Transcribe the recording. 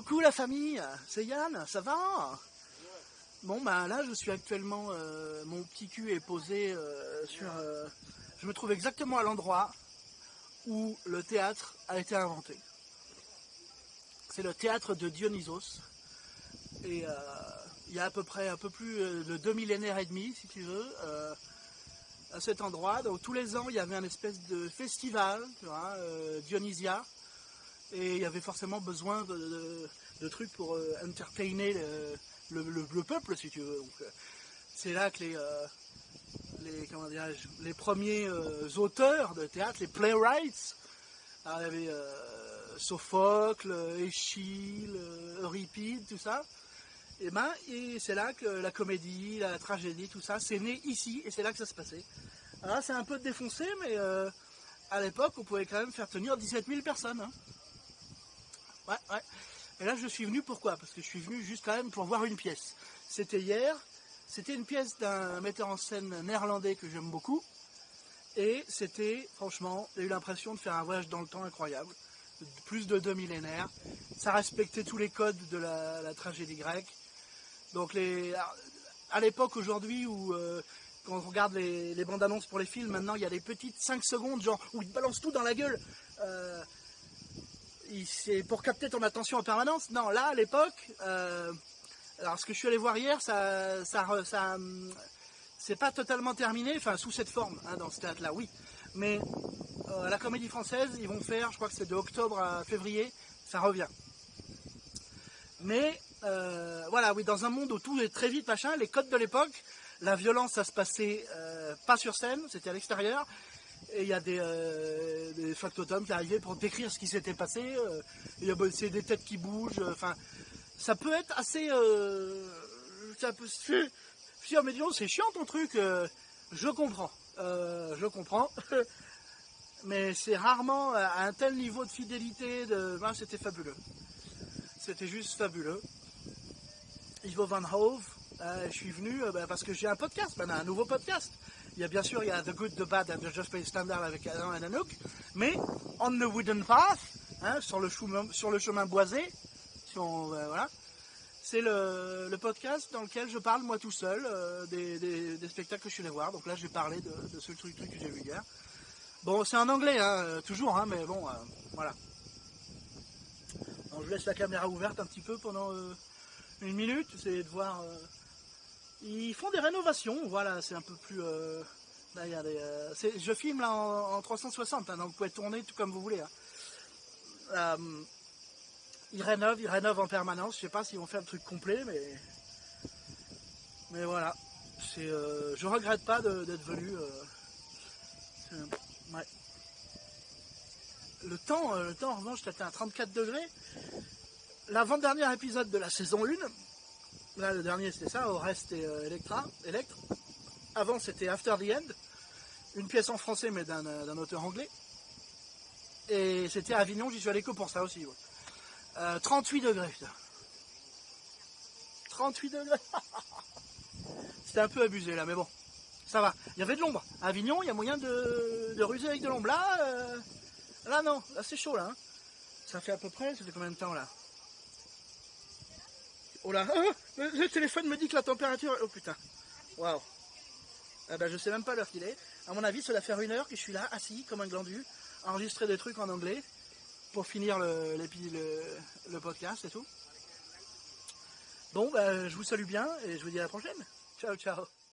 Coucou la famille, c'est Yann, ça va? Bon ben là je suis actuellement, mon petit cul est posé sur... je me trouve exactement à l'endroit où le théâtre a été inventé. C'est le théâtre de Dionysos. Et il y a à peu près un peu plus de 2 millénaires et demi, si tu veux, à cet endroit. Donc tous les ans il y avait un espèce de festival, tu vois, Dionysia. Et il y avait forcément besoin de trucs pour entertainer le peuple, si tu veux. Donc, c'est là que les premiers auteurs de théâtre, les playwrights, alors, il y avait Sophocle, Échille, Euripide, tout ça. Et c'est là que la comédie, la tragédie, tout ça, c'est né ici, et c'est là que ça se passait. Alors là, c'est un peu défoncé, mais à l'époque, on pouvait quand même faire tenir 17 000 personnes. Hein. Ouais. Et là, je suis venu pourquoi? Parce que je suis venu juste quand même pour voir une pièce. C'était hier. C'était une pièce d'un metteur en scène néerlandais que j'aime beaucoup. Et c'était, franchement, j'ai eu l'impression de faire un voyage dans le temps incroyable. Plus de 2 millénaires. Ça respectait tous les codes de la tragédie grecque. Donc, à l'époque, aujourd'hui, où quand on regarde les bandes annonces pour les films, maintenant, il y a des petites 5 secondes, genre, où ils te balancent tout dans la gueule. C'est pour capter ton attention en permanence. Non, là, à l'époque, alors ce que je suis allé voir hier, c'est pas totalement terminé, enfin sous cette forme, hein, dans ce théâtre-là, oui. Mais la Comédie Française, ils vont faire, je crois que c'est de octobre à février, ça revient. Mais voilà, oui, dans un monde où tout est très vite, machin, les codes de l'époque, la violence, ça se passait pas sur scène, c'était à l'extérieur. Et il y a des factotums qui arrivaient pour décrire ce qui s'était passé. C'est des têtes qui bougent. Enfin, ça peut être assez... mais disons, c'est chiant ton truc. Je comprends. Je comprends. Mais c'est rarement à un tel niveau de fidélité. C'était fabuleux. C'était juste fabuleux. Ivo Van Hove, je suis venu parce que j'ai un podcast, maintenant un nouveau podcast. Il y a bien sûr The Good, The Bad and The Just Play Standard avec Adam et Anouk, mais On the Wooden Path, hein, sur le chemin boisé, voilà, c'est le podcast dans lequel je parle moi tout seul des spectacles que je suis allé voir. Donc là j'ai parlé de ce truc que j'ai vu hier. Bon, c'est en anglais, hein, toujours, hein, mais bon, voilà. Bon, je laisse la caméra ouverte un petit peu pendant... une minute, c'est de voir. Ils font des rénovations, voilà, c'est un peu plus. Là, il y a je filme là en 360, hein, donc vous pouvez tourner tout comme vous voulez. Hein. Ils rénovent en permanence. Je sais pas s'ils vont faire le truc complet, mais voilà. Je regrette pas d'être venu. Ouais. Le temps, en revanche, j'étais à 34 degrés. L'avant-dernier épisode de la saison 1. Là, le dernier, c'était ça, Oreste et Electre. Avant, c'était After the End, une pièce en français, mais d'un auteur anglais. Et c'était à Avignon, j'y suis allé que pour ça aussi. Ouais. 38 degrés, putain. 38 degrés. C'était un peu abusé, là, mais bon, ça va. Il y avait de l'ombre. À Avignon, il y a moyen de ruser avec de l'ombre. Là, non, là, c'est chaud, là. Hein. Ça fait combien de temps, là? Oh là, le téléphone me dit que la température... Oh putain, waouh. Je sais même pas l'heure qu'il est. À mon avis, ça doit faire 1 heure que je suis là, assis comme un glandu, à enregistrer des trucs en anglais pour finir le podcast et tout. Bon, je vous salue bien et je vous dis à la prochaine. Ciao, ciao.